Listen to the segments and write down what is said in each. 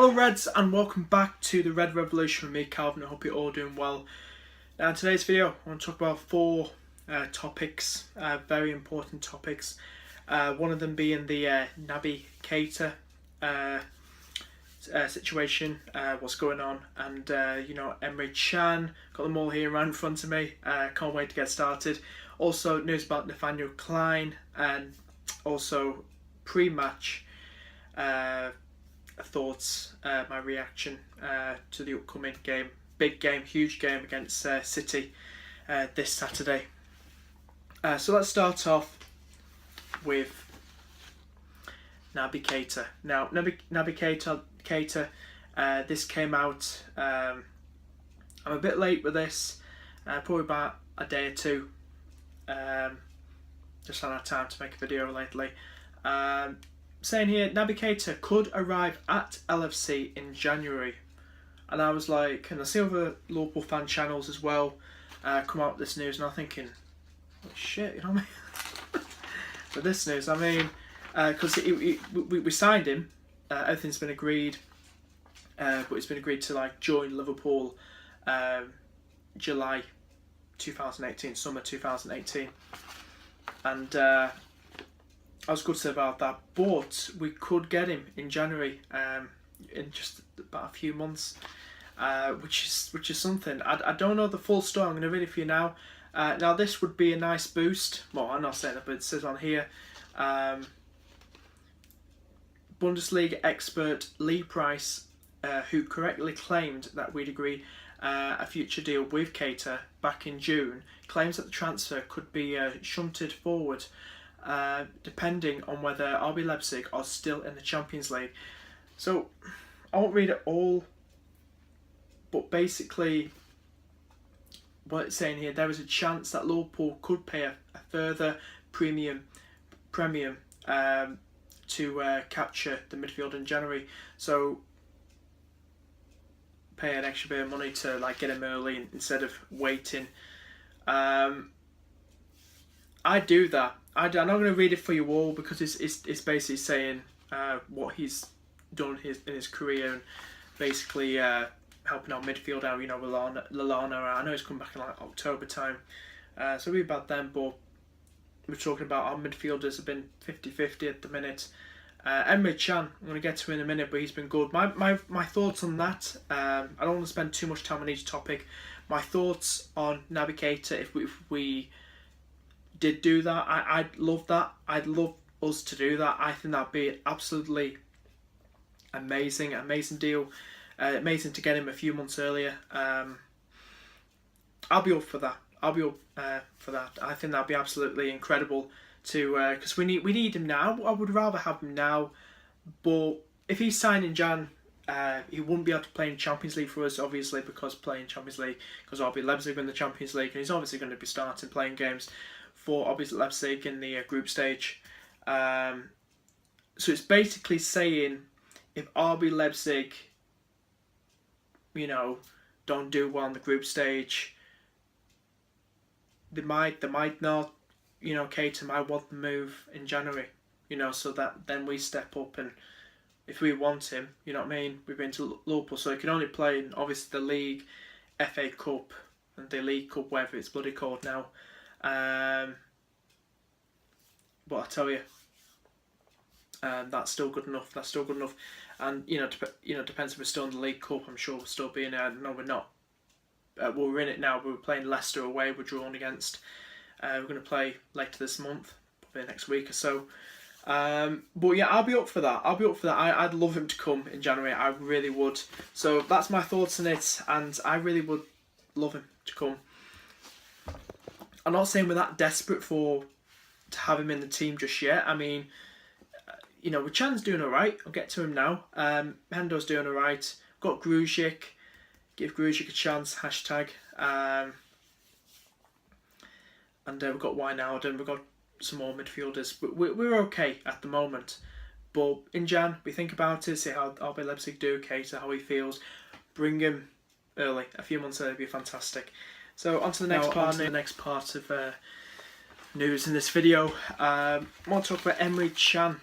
Hello Reds, and welcome back to the Red Revolution with me, Calvin. I hope you're all doing well. Now in today's video I want to talk about four topics, very important topics. One of them being the Naby Keita situation, what's going on, and Emre Can, got them all here right in front of me. Can't wait to get started. Also news about Nathaniel Clyne, and also pre-match thoughts, my reaction to the upcoming game, big game, huge game against City this Saturday. So let's start off with Naby Keita. Now, Naby Keita, this came out, I'm a bit late with this, probably about a day or two, just haven't had time to make a video lately. Saying here, Naby Keita could arrive at LFC in January. And I was like, and I see other Liverpool fan channels as well come out with this news, and I'm thinking, oh, shit, you know what I mean? With this news, I mean, because we signed him, everything's been agreed, but it's been agreed to like join Liverpool July 2018, summer 2018. And I was good to say about that, but we could get him in January, in just about a few months, which is something. I don't know the full story. I'm going to read it for you now. Now this would be a nice boost. Well, I'm not saying it, but it says on here, Bundesliga expert Lee Price, who correctly claimed that we'd agree a future deal with Keita back in June, claims that the transfer could be shunted forward, depending on whether RB Leipzig are still in the Champions League. So I won't read it all, but basically what it's saying here, there is a chance that Liverpool could pay a further premium to capture the midfield in January. So pay an extra bit of money to like get him early instead of waiting. I'd do that. I'm not going to read it for you all because it's basically saying what he's done in his career, and basically helping out midfield out. You know, Lallana. I know he's come back in like October time, so it'll be bad then. But we're talking about our midfielders have been 50-50 at the minute. Emre Can, I'm going to get to in a minute, but he's been good. My thoughts on that. I don't want to spend too much time on each topic. My thoughts on Naby Keita, if we did do that, I'd love that. I'd love us to do that. I think that'd be an absolutely amazing deal. Amazing to get him a few months earlier. I'll be up for that. I'll be up for that. I think that'd be absolutely incredible to because we need him now. I would rather have him now, but if he's signed in Jan, he wouldn't be able to play in Champions League for us, obviously, because playing Champions League, because RB Leipzig in the Champions League, and he's obviously going to be starting playing games for obviously Leipzig in the group stage. So it's basically saying if RB Leipzig, don't do well in the group stage, they might not, Keita might want to move in January, so that then we step up, and if we want him, you know what I mean, we've been to Liverpool, so he can only play in obviously the League, FA Cup, and the League Cup, whatever it's bloody called now. But I tell you, that's still good enough. And depends if we're still in the League Cup. I'm sure we'll still be in there. No, we're not. We're in it now. We're playing Leicester away. We're drawn against. We're going to play later this month, probably next week or so. But yeah, I'll be up for that. I'd love him to come in January. I really would. So that's my thoughts on it, and I really would love him to come. I'm not saying we're that desperate to have him in the team just yet. I mean, Chan's doing alright. I'll get to him now. Hendo's doing alright. Got Grujic. Give Grujic a chance. #. And we've got Wijnaldum. We've got some more midfielders. We're okay at the moment. But in Jan, we think about it, see how RB Leipzig do, Keita, how he feels. Bring him early. A few months early would be fantastic. So on to the next part of news in this video. I want to talk about Emre Can.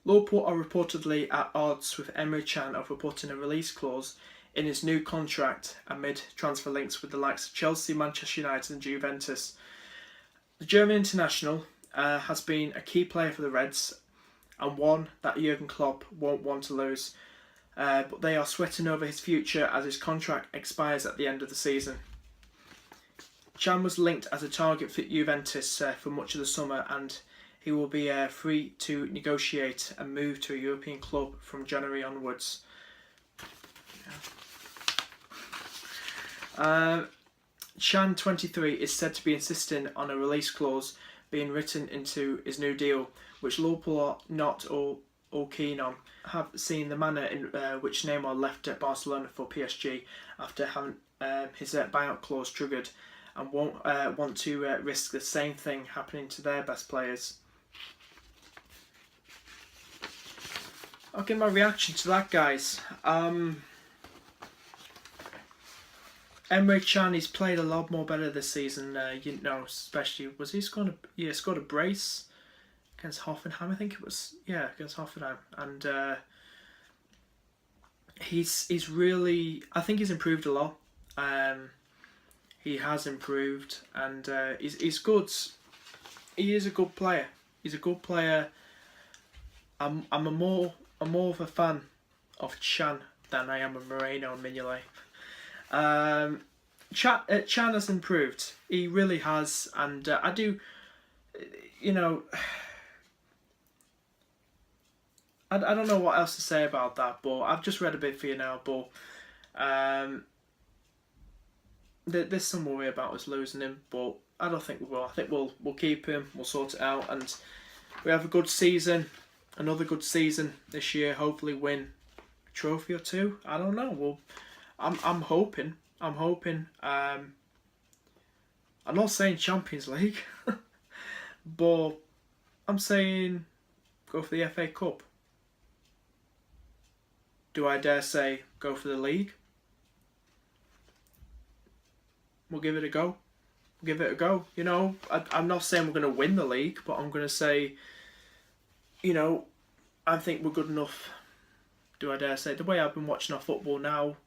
Liverpool are reportedly at odds with Emre Can over putting a release clause in his new contract amid transfer links with the likes of Chelsea, Manchester United and Juventus. The German international has been a key player for the Reds and one that Jurgen Klopp won't want to lose. But they are sweating over his future as his contract expires at the end of the season. Can was linked as a target for Juventus for much of the summer, and he will be free to negotiate and move to a European club from January onwards. Can, 23, is said to be insisting on a release clause being written into his new deal, which Liverpool are not all keen on. Have seen the manner in which Neymar left Barcelona for PSG after having his buyout clause triggered, and won't want to risk the same thing happening to their best players. I'll give my reaction to that, guys. Emre Can, he's played a lot more better this season. Especially scored a brace against Hoffenheim, I think it was. Yeah, against Hoffenheim, and he's really, I think he's improved a lot. He has improved, and he's good. He is a good player. He's a good player. I'm more of a fan of Can than I am of Moreno and Mignolet. Can has improved. He really has, and I do. I don't know what else to say about that, but I've just read a bit for you now. But there's some worry about us losing him, but I don't think we will. I think we'll keep him. We'll sort it out, and we have a good season, another good season this year. Hopefully, win a trophy or two. I don't know. I'm hoping. I'm not saying Champions League, but I'm saying go for the FA Cup. Do I dare say go for the league? We'll give it a go. I'm not saying we're going to win the league, but I'm going to say, I think we're good enough. Do I dare say? The way I've been watching our football now,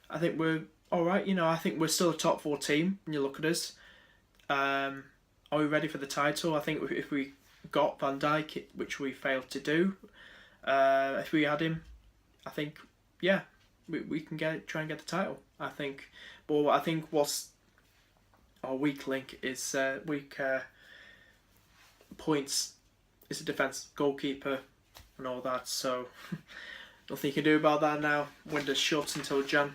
I think we're alright. I think we're still a top 4 team when you look at us. Are we ready for the title? I think if we got Van Dijk, which we failed to do, if we had him, I think, yeah, we can try and get the title. I think. But I think what's our weak link is points. Is a defence, goalkeeper, and all that. So nothing you can do about that now. Window's shut until Jan.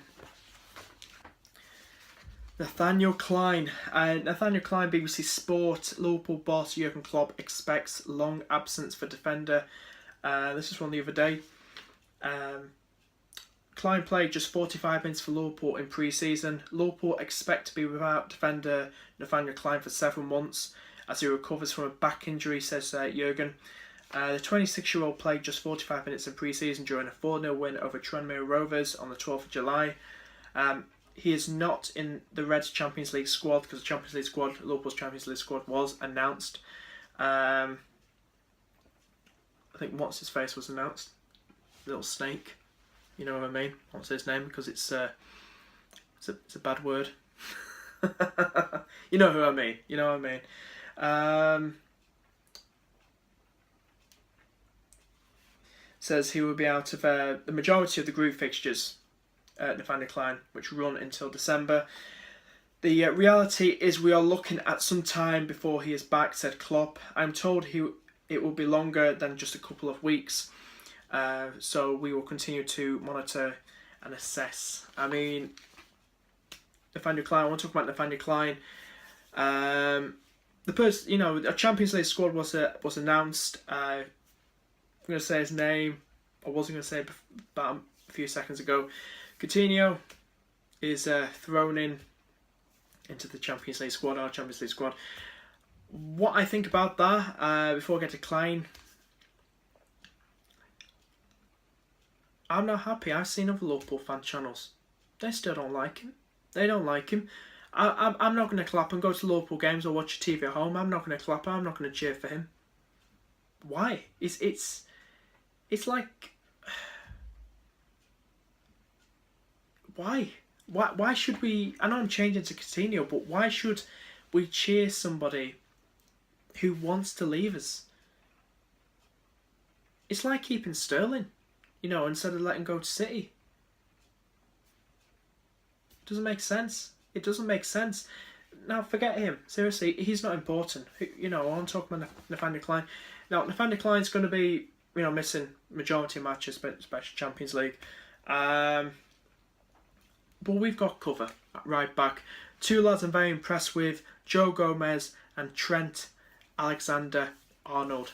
Nathaniel Clyne, BBC Sport. Liverpool boss Jurgen Klopp expects long absence for defender. This is from the other day. Clyne played just 45 minutes for Liverpool in pre-season. Liverpool expect to be without defender Nathaniel Clyne for several months as he recovers from a back injury, says Jurgen. The 26-year-old played just 45 minutes in pre-season during a 4-0 win over Tranmere Rovers on the 12th of July. He is not in the Reds Champions League squad because the Champions League squad, Liverpool's Champions League squad, was announced. I think What's His Face was announced. Little snake, you know what I mean? What's his name? Because it's a bad word. You know who I mean. Says he will be out of the majority of the group fixtures. Nathaniel Clyne, which run until December. The reality is we are looking at some time before he is back, said Klopp. I'm told it will be longer than just a couple of weeks. So we will continue to monitor and assess. I mean, Nathaniel Clyne, I want to talk about Nathaniel Clyne. A Champions League squad was announced. I'm going to say his name. I wasn't going to say it about a few seconds ago. Coutinho is thrown into the Champions League squad, our Champions League squad. What I think about that, before I get to Clyne, I'm not happy. I've seen other Liverpool fan channels. They still don't like him. They don't like him. I'm not going to clap and go to Liverpool games or watch TV at home. I'm not going to clap. I'm not going to cheer for him. Why? It's it's like, why? Why should we? I know I'm changing to Coutinho, but why should we cheer somebody who wants to leave us? It's like keeping Sterling, instead of letting go to City. It doesn't make sense. It doesn't make sense. Now, forget him. Seriously, he's not important. I'm talking about Nathaniel Clyne. Now, Nathaniel Clyne's going to be, missing majority of matches, especially Champions League. But we've got cover at right back. Two lads I'm very impressed with, Joe Gomez and Trent Alexander-Arnold.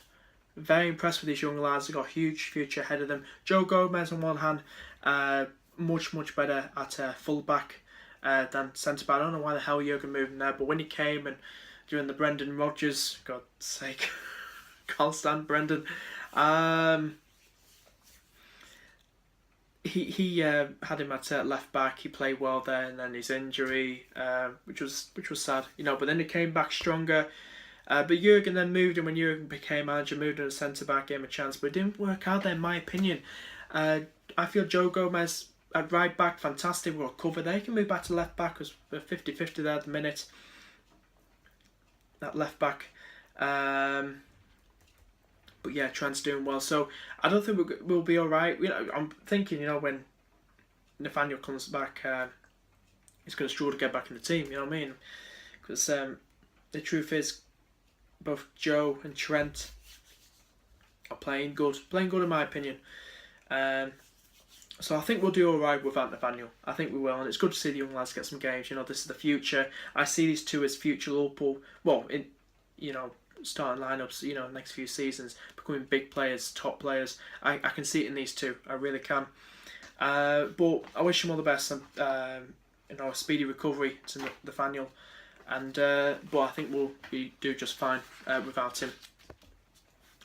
Very impressed with these young lads. They've got a huge future ahead of them. Joe Gomez on one hand, much better at full-back than centre-back. I don't know why the hell Jurgen moved him there, but when he came and during the Brendan Rodgers, God's sake, can't stand Brendan. He had him at left back. He played well there, and then his injury, which was sad, But then he came back stronger. But Jurgen then moved him when Jurgen became manager, moved him to centre back, gave him a chance, but it didn't work out there, in my opinion. I feel Joe Gomez at right back, fantastic. We've got cover there. He can move back to left back because we're 50-50 there at the minute. That left back. But yeah, Trent's doing well. So I don't think we'll be all right. I'm thinking, when Nathaniel comes back, he's going to struggle to get back in the team. You know what I mean? Because the truth is, both Joe and Trent are playing good in my opinion. So I think we'll do all right without Nathaniel. I think we will, and it's good to see the young lads get some games. This is the future. I see these two as future Liverpool. Well, in starting lineups. Next few seasons, becoming big players, top players. I can see it in these two. I really can. But I wish them all the best. And a speedy recovery to Nathaniel. And but I think we'll do just fine without him.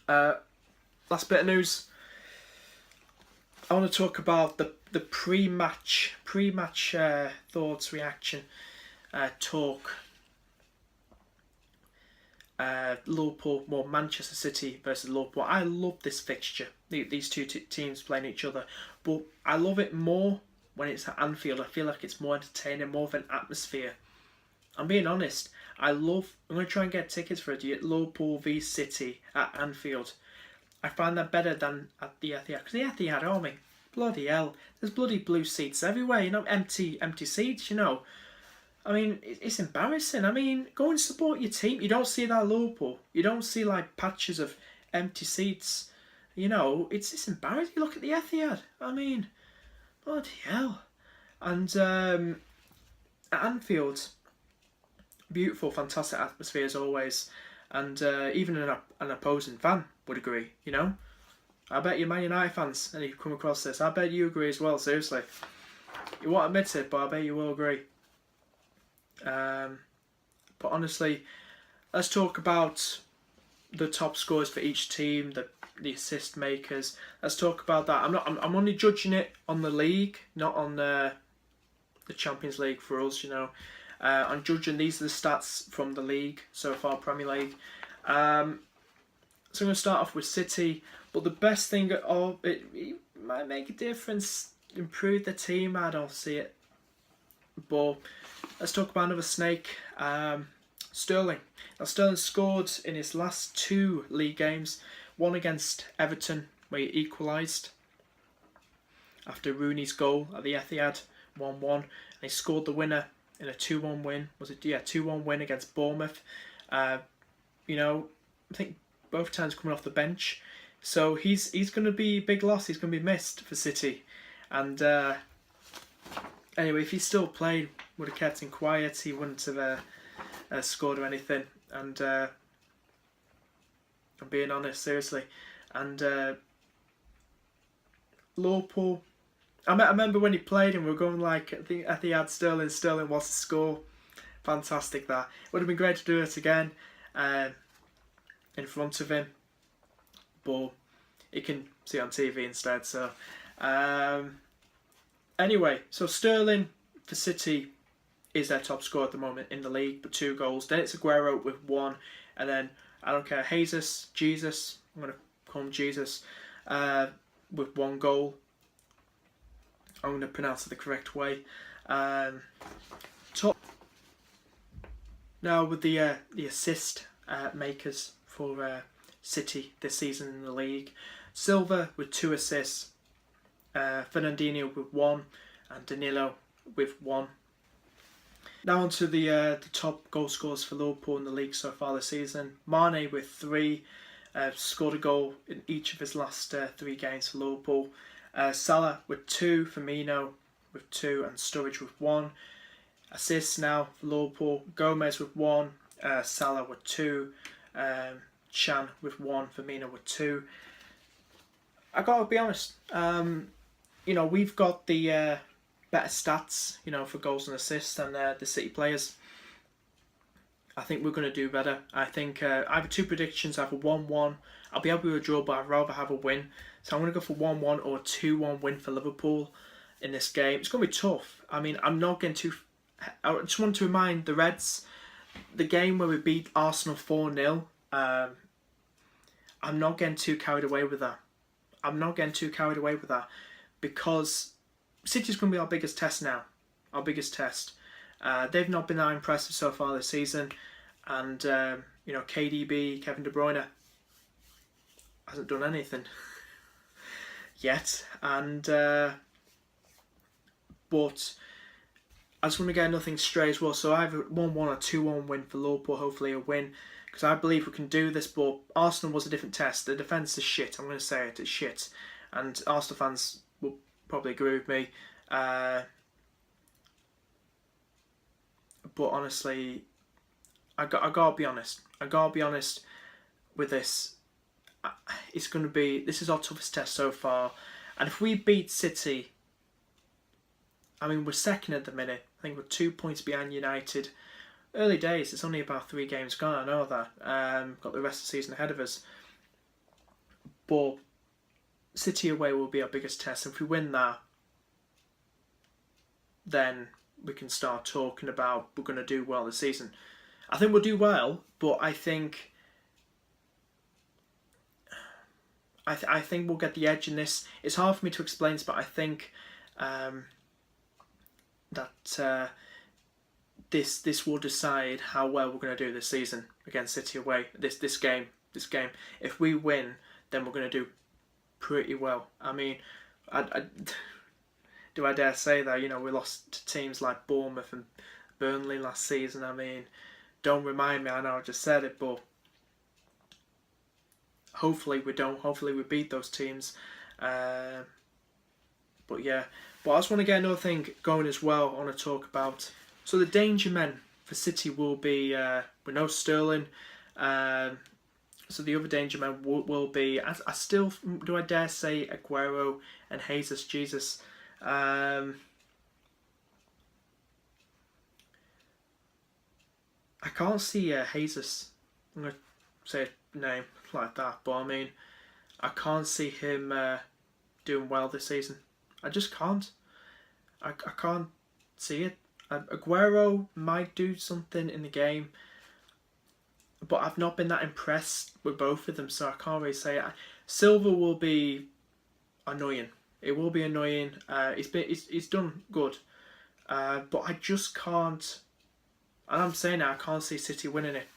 Last bit of news. I want to talk about the pre-match thoughts, reaction, talk. Liverpool, Manchester City versus Liverpool. I love this fixture. These two teams playing each other, but I love it more when it's at Anfield. I feel like it's more entertaining, more of an atmosphere. I'm being honest. I'm going to try and get tickets for it. Liverpool v City at Anfield. I find that better than at the Etihad. Because the Etihad, bloody hell. There's bloody blue seats everywhere. Empty seats, I mean, it's embarrassing. Go and support your team. You don't see that at Liverpool. You don't see, patches of empty seats. It's embarrassing. You look at the Etihad. Bloody hell. And at Anfield, beautiful, fantastic atmosphere as always, and even an opposing fan would agree. I bet you Man United fans, and you come across this, I bet you agree as well. Seriously, you won't admit it, but I bet you will agree. But honestly, let's talk about the top scorers for each team, the assist makers. Let's talk about that. I'm only judging it on the league, not on the Champions League for us. I'm judging, these are the stats from the league so far, Premier League. So I'm going to start off with City, but the best thing it might make a difference, improve the team. I don't see it, but let's talk about another snake, Sterling. Now, Sterling scored in his last 2 league games, one against Everton where he equalised after Rooney's goal at the Etihad, 1-1, and he scored the winner in a 2-1 win. Was it? Yeah, 2-1 win against Bournemouth. I think both times coming off the bench. So he's going to be a big loss. He's going to be missed for City. And anyway, if he still played, would have kept him quiet. He wouldn't have scored or anything. And I'm being honest, seriously. And Liverpool, I remember when he played and we were going I think Etihad, Sterling was to score. Fantastic that. Would have been great to do it again in front of him. But you can see on TV instead. So anyway, so Sterling for City is their top scorer at the moment in the league, but 2 goals. Then it's Aguero with 1, and then I don't care, Jesus, I'm going to call him Jesus, with 1 goal. I'm going to pronounce it the correct way. Top. Now with the assist makers for City this season in the league. Silva with 2 assists, Fernandinho with 1, and Danilo with 1. Now on to the top goal scorers for Liverpool in the league so far this season. Mane with 3, scored a goal in each of his last 3 games for Liverpool. Salah with 2, Firmino with 2, and Sturridge with 1. Assists now for Liverpool. Gomez with 1, Salah with 2, Chan with 1, Firmino with 2. I gotta be honest, we've got the better stats, for goals and assists than the City players. I think we're going to do better. I think I have 2 predictions. I have a 1-1. I'll be happy with a draw, but I'd rather have a win. So I'm going to go for 1-1 or a 2-1 win for Liverpool in this game. It's going to be tough. I mean, I'm not getting too... I just want to remind the Reds, the game where we beat Arsenal 4-0, I'm not getting too carried away with that. Because City's going to be our biggest test now. Our biggest test. They've not been that impressive so far this season. And, KDB, Kevin De Bruyne, hasn't done anything yet. And, but I just want to get nothing straight as well. So either 1-1 or 2-1 win for Liverpool, hopefully a win. Because I believe we can do this, but Arsenal was a different test. The defence is shit. I'm going to say it. It's shit. And Arsenal fans will probably agree with me. But honestly, I gotta be honest. With this. It's going to be... This is our toughest test so far. And if we beat City... I mean, we're second at the minute. I think we're 2 points behind United. Early days, it's only about 3 games gone, I know that. Got the rest of the season ahead of us. But City away will be our biggest test. If we win that, then we can start talking about we're going to do well this season. I think we'll do well, but I think... I think we'll get the edge in this. It's hard for me to explain this, but I think... that this will decide how well we're going to do this season against City away. This game. If we win, then we're going to do pretty well. I mean, do I dare say that? We lost to teams like Bournemouth and Burnley last season. I mean, don't remind me. I know I just said it, but hopefully we don't. Hopefully we beat those teams. But yeah. But I just want to get another thing going as well I want to talk about. So the danger men for City will be, we know Sterling. So the other danger men will be, I still, do I dare say, Aguero and Jesus. I can't see Jesus, I'm going to say a name like that, but I mean, I can't see him doing well this season. I just can't. I can't see it. Aguero might do something in the game, but I've not been that impressed with both of them, so I can't really say it. Silva will be annoying. It will be annoying. He's done good, but I just can't. And I'm saying that I can't see City winning it.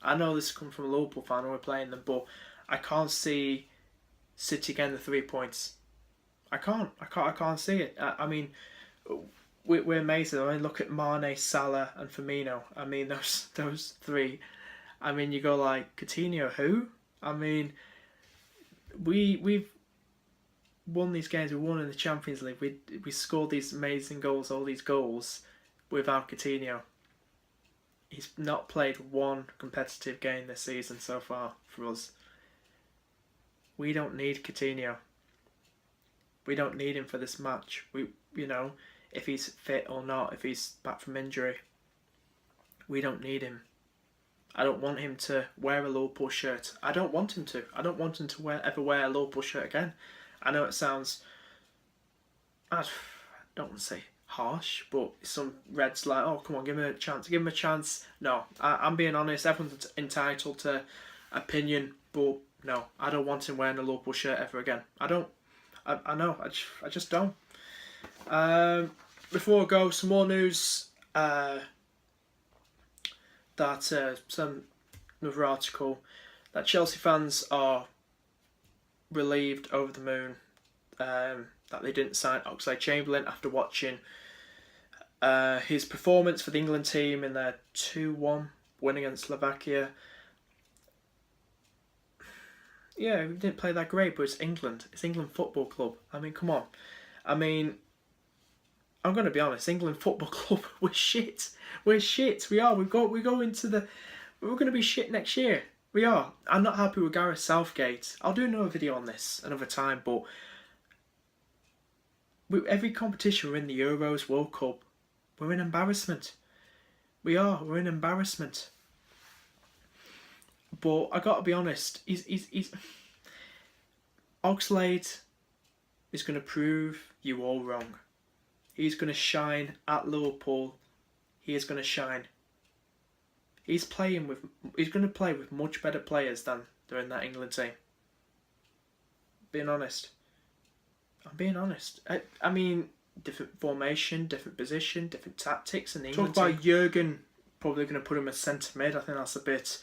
I know this comes from a Liverpool fan when we're playing them, but I can't see City getting the 3 points. I can't see it. I mean, we're amazing. I mean, look at Mane, Salah, and Firmino. I mean, those 3. I mean, you go like Coutinho, who? I mean, we've won these games. We won in the Champions League. We scored these amazing goals, all these goals, without Coutinho. He's not played one competitive game this season so far for us. We don't need Coutinho. We don't need him for this match. If he's fit or not, if he's back from injury, we don't need him. I don't want him to wear a Liverpool shirt. I don't want him to. I don't want him to ever wear a Liverpool shirt again. I know it sounds, I don't want to say harsh, but some Reds like, oh, come on, give him a chance. No, I'm being honest. Everyone's entitled to opinion, but No, I don't want him wearing a Liverpool shirt ever again. I don't. I know. I just don't. Before I go, some more news. Another article that Chelsea fans are relieved, over the moon, that they didn't sign Oxlade-Chamberlain after watching his performance for the England team in their 2-1 win against Slovakia. Yeah, we didn't play that great, but it's England. It's England Football Club. I mean, come on. I mean, I'm going to be honest. England Football Club, we're shit. We're shit. We are. We're going to be shit next year. We are. I'm not happy with Gareth Southgate. I'll do another video on this another time, but every competition, we're in the Euros, World Cup, we're in embarrassment. We are. We're in embarrassment. But I got to be honest, he's Oxlade is going to prove you all wrong. He's going to shine at Liverpool. He is going to shine. He's going to play with much better players than they're in that England team. Being honest. I'm being honest. I mean, different formation, different position, different tactics in the England team. Talk about Jurgen probably going to put him as centre mid. I think that's a bit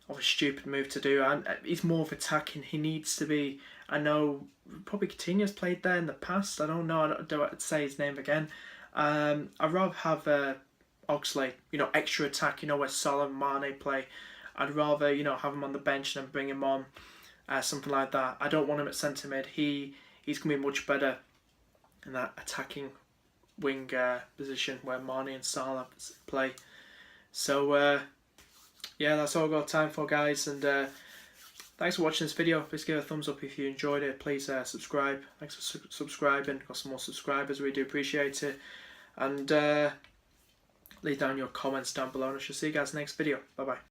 of a stupid move to do. And he's more of attacking. He needs to be. I know probably Coutinho's played there in the past. I don't know. I don't want to say his name again. I'd rather have Oxlade, extra attack, where Salah and Mane play. I'd rather, have him on the bench and then bring him on, something like that. I don't want him at centre mid. He's going to be much better in that attacking wing position where Mane and Salah play. So, yeah, that's all I've got time for, guys. And thanks for watching this video. Please give it a thumbs up if you enjoyed it. Please subscribe. Thanks for subscribing. Got some more subscribers. We do appreciate it. And leave down your comments down below. And I shall see you guys next video. Bye-bye.